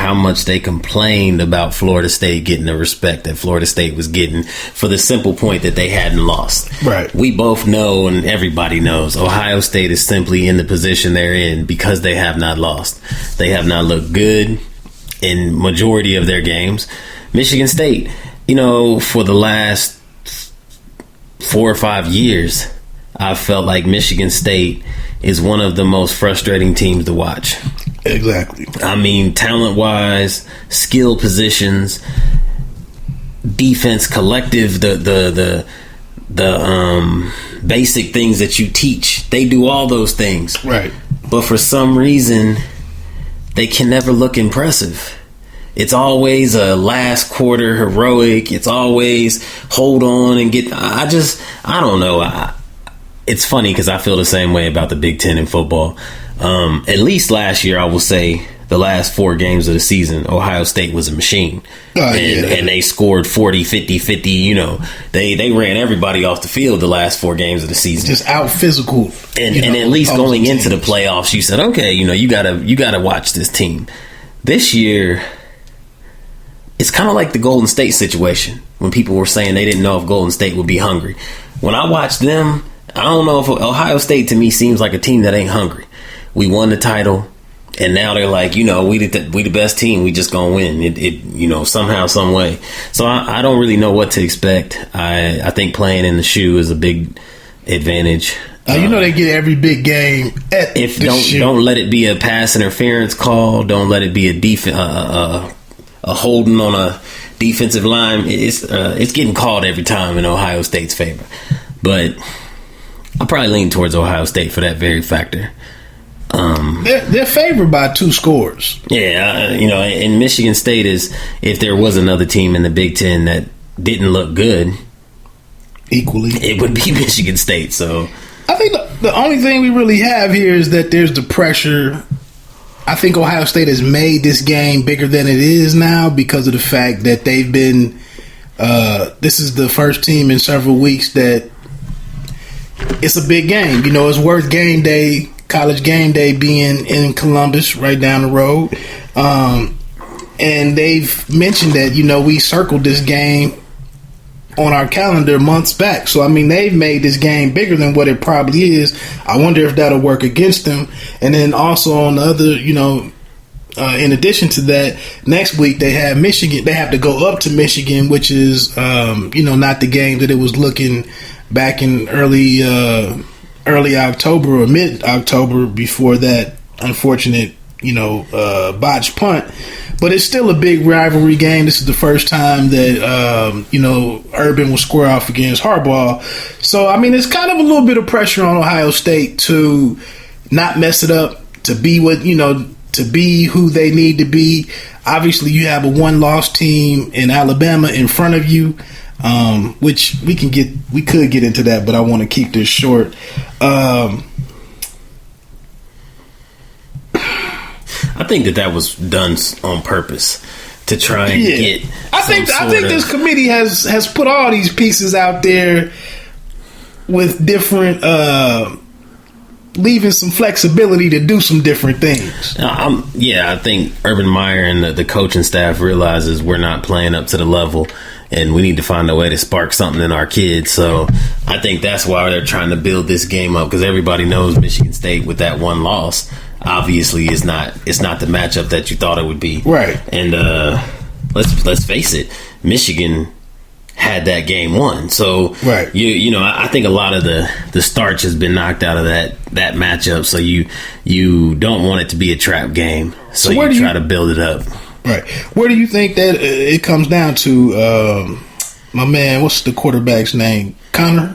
how much they complained about Florida State getting the respect that Florida State was getting for the simple point that they hadn't lost. Right. We both know, and everybody knows, Ohio State is simply in the position they're in because they have not lost. They have not looked good in majority of their games. Michigan State, for the last 4 or 5 years, I've felt like Michigan State is one of the most frustrating teams to watch. Exactly. I mean, talent-wise, skill positions, defense, collective, the basic things that you teach. They do all those things. Right. But for some reason, they can never look impressive. It's always a last quarter heroic. It's always hold on and get. I don't know. It's funny because I feel the same way about the Big Ten in football. At least last year, I will say the last 4 games of the season, Ohio State was a machine. And they scored 40, 50, 50. They ran everybody off the field the last 4 games of the season. Just out physical. And at least going into the playoffs, you said, okay, you gotta watch this team. This year, it's kind of like the Golden State situation when people were saying they didn't know if Golden State would be hungry. When I watched them, I don't know if Ohio State to me seems like a team that ain't hungry. We won the title, and now they're like, we the best team. We just gonna win it somehow, some way. So I don't really know what to expect. I think playing in the shoe is a big advantage. They get every big game at don't let it be a pass interference call. Don't let it be a holding on a defensive line. It's getting called every time in Ohio State's favor. But I'll probably lean towards Ohio State for that very factor. They're favored by 2 scores. Yeah, and Michigan State is, if there was another team in the Big Ten that didn't look good, equally, it would be Michigan State. So I think the only thing we really have here is that there's the pressure. I think Ohio State has made this game bigger than it is now because of the fact that they've been. This is the first team in several weeks that it's a big game. It's worth game day, college game day being in Columbus, right down the road. And they've mentioned that, we circled this game on our calendar months back. So, they've made this game bigger than what it probably is. I wonder if that'll work against them. And then also on the other, in addition to that, next week they have Michigan. They have to go up to Michigan, which is, not the game that it was looking back in early October or mid-October before that unfortunate, botched punt. But it's still a big rivalry game. This is the first time that, Urban will square off against Harbaugh. So, it's kind of a little bit of pressure on Ohio State to not mess it up, to be to be who they need to be. Obviously, you have a one-loss team in Alabama in front of you, which we could get into that, but I want to keep this short. I think that was done on purpose to try and get. I think this committee has put all these pieces out there with different, leaving some flexibility to do some different things. I think Urban Meyer and the coaching staff realizes we're not playing up to the level, and we need to find a way to spark something in our kids. So I think that's why they're trying to build this game up, because everybody knows Michigan State with that one loss obviously it's not the matchup that you thought it would be. Right. And let's face it, Michigan had that game won. So right. I think a lot of the starch has been knocked out of that matchup. So you don't want it to be a trap game. So you try to build it up. Right. Where do you think that it comes down to? My man, what's the quarterback's name?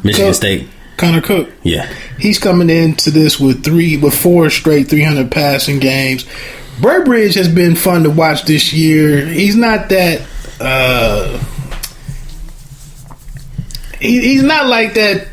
Michigan State. Connor Cook. Yeah. He's coming into this with 4 straight 300 passing games. Burbridge has been fun to watch this year. He's not that. He's not like that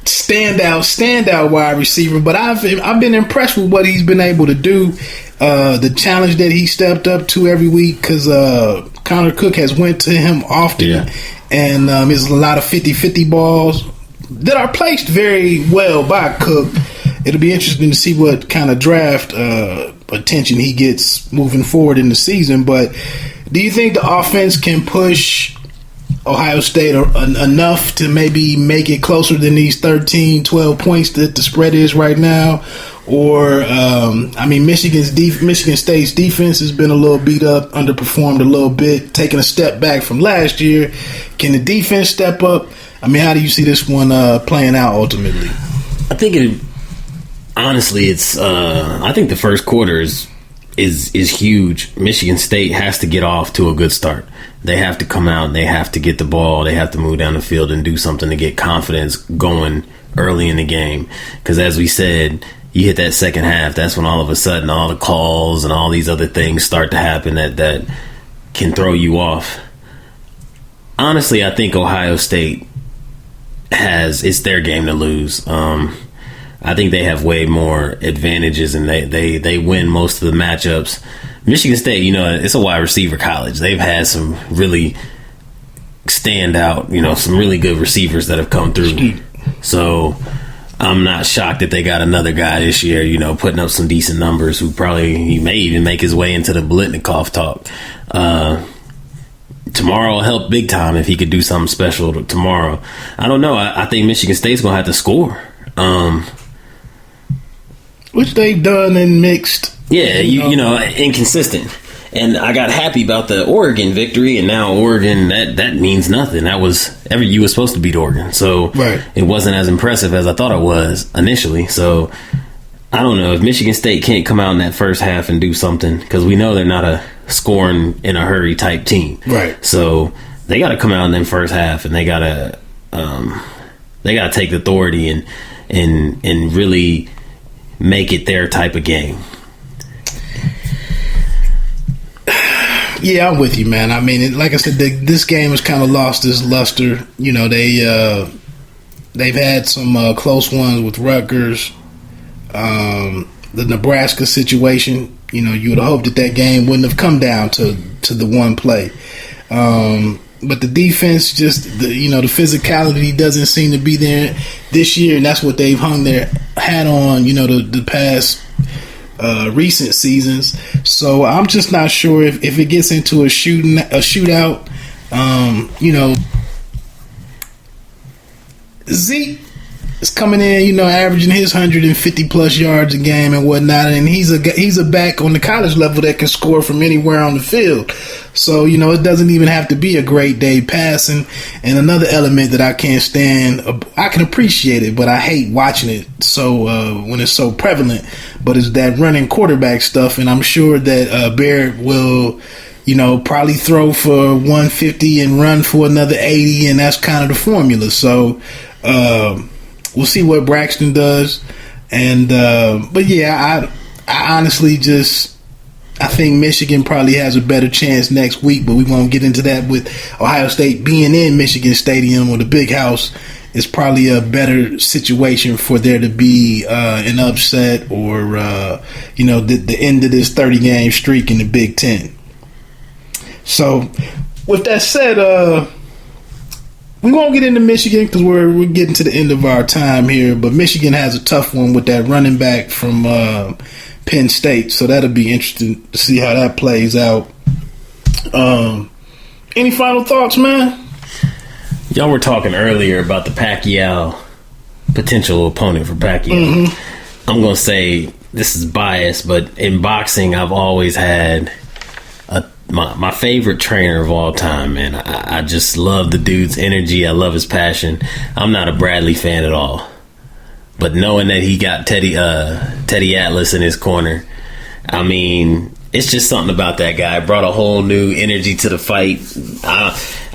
standout wide receiver, but I've been impressed with what he's been able to do. The challenge that he stepped up to every week, because Connor Cook has went to him often, and there's a lot of 50-50 balls that are placed very well by Cook. It'll be interesting to see what kind of draft attention he gets moving forward in the season. But do you think the offense can push Ohio State enough to maybe make it closer than these 13, 12 points that the spread is right now? Or, Michigan State's defense has been a little beat up, underperformed a little bit, taking a step back from last year. Can the defense step up? I mean, how do you see this one playing out ultimately? I think I think the first quarter is huge. Michigan State has to get off to a good start. They have to come out and they have to get the ball. They have to move down the field and do something to get confidence going early in the game. Because as we said, you hit that second half, that's when all of a sudden all the calls and all these other things start to happen that can throw you off. Honestly, I think Ohio State it's their game to lose. I think they have way more advantages and they win most of the matchups. Michigan State, it's a wide receiver college. They've had some really standout, some really good receivers that have come through. So I'm not shocked that they got another guy this year, putting up some decent numbers he may even make his way into the Blitnikoff talk. Tomorrow will help big time if he could do something special tomorrow. I don't know. I think Michigan State's going to have to score. Which they've done in mixed. Yeah, inconsistent. And I got happy about the Oregon victory, and now Oregon, that means nothing. You was supposed to beat Oregon, so right. It wasn't as impressive as I thought it was initially. So I don't know if Michigan State can't come out in that first half and do something, because we know they're not a scoring in a hurry type team. Right. So they got to come out in that first half, and they got to take the authority and really make it their type of game. Yeah, I'm with you, man. I mean, like I said, this game has kind of lost its luster. They've had some close ones with Rutgers, the Nebraska situation. You would have hoped that game wouldn't have come down to the one play. But the defense, just the physicality doesn't seem to be there this year, and that's what they've hung their hat on. The past recent seasons. So I'm just not sure if it gets into a shootout. Zeke is coming in, averaging his 150 plus yards a game and whatnot, and he's a back on the college level that can score from anywhere on the field. So it doesn't even have to be a great day passing. And another element that I can't stand, I can appreciate it, but I hate watching it so when it's so prevalent. But it's that running quarterback stuff, and I'm sure that Barrett will, probably throw for 150 and run for another 80, and that's kind of the formula. So we'll see what Braxton does. And but yeah, I honestly I think Michigan probably has a better chance next week, but we won't get into that. With Ohio State being in Michigan Stadium or the Big House, it's probably a better situation for there to be an upset or the end of this 30-game streak in the Big Ten. So with that said, we won't get into Michigan because we're getting to the end of our time here, but Michigan has a tough one with that running back from Penn State, so that'll be interesting to see how that plays out. Any final thoughts, man? Y'all were talking earlier about the Pacquiao potential opponent for Pacquiao. Mm-hmm. I'm going to say this is biased, but in boxing, I've always had my favorite trainer of all time, man. I just love the dude's energy. I love his passion. I'm not a Bradley fan at all. But knowing that he got Teddy Atlas in his corner, I mean, it's just something about that guy. Brought a whole new energy to the fight.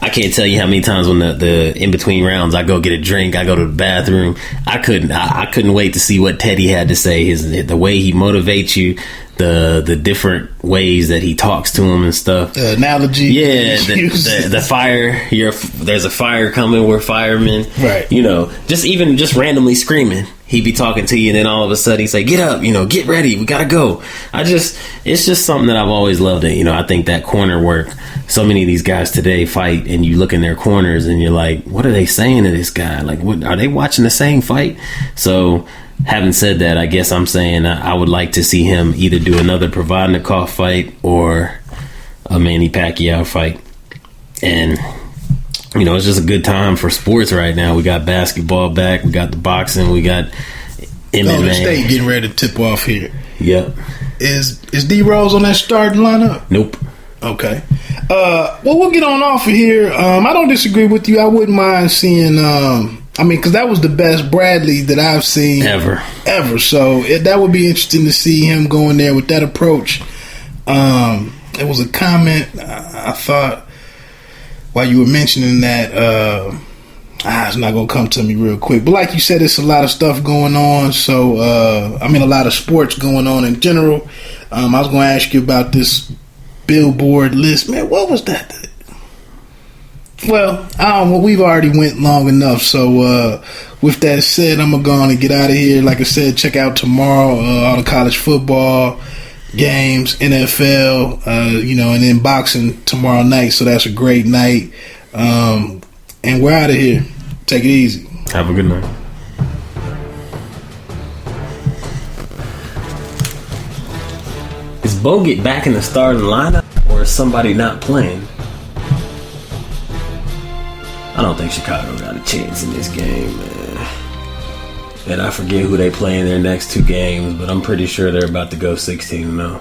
I can't tell you how many times when the in between rounds I go get a drink, I go to the bathroom. I couldn't wait to see what Teddy had to say. The way he motivates you, the different ways that he talks to him and stuff. The analogy. Yeah, the fire. There's a fire coming. We're firemen. Right. Just randomly screaming. He'd be talking to you, and then all of a sudden he'd say, "Get up, get ready. We gotta go." It's just something that I've always loved. It. I think that corner work. So many of these guys today fight, and you look in their corners, and you're like, "What are they saying to this guy? Like, what are they watching the same fight?" So having said that, I guess I'm saying I would like to see him either do another Provodnikov fight or a Manny Pacquiao fight. And, you know, it's just a good time for sports right now. We got basketball back. We got the boxing. We got MMA. Golden State getting ready to tip off here. Yep. Is D Rose on that starting lineup? Nope. Okay. Well, we'll get on off of here. I don't disagree with you. I wouldn't mind seeing. Because that was the best Bradley that I've seen ever. So that would be interesting to see him going there with that approach. It was a comment I thought while you were mentioning that. It's not gonna come to me real quick, but like you said, it's a lot of stuff going on. So a lot of sports going on in general. I was gonna ask you about this Billboard list, man. What was that? Well, we've already went long enough. So with that said, I'm gonna go on and get out of here. Like I said, check out tomorrow all the college football games, NFL, and then boxing tomorrow night. So that's a great night. And we're out of here. Take it easy. Have a good night. Is Bogut back in the starting lineup, or is somebody not playing? I don't think Chicago got a chance in this game, man. And I forget who they play in their next two games, but I'm pretty sure they're about to go 16-0.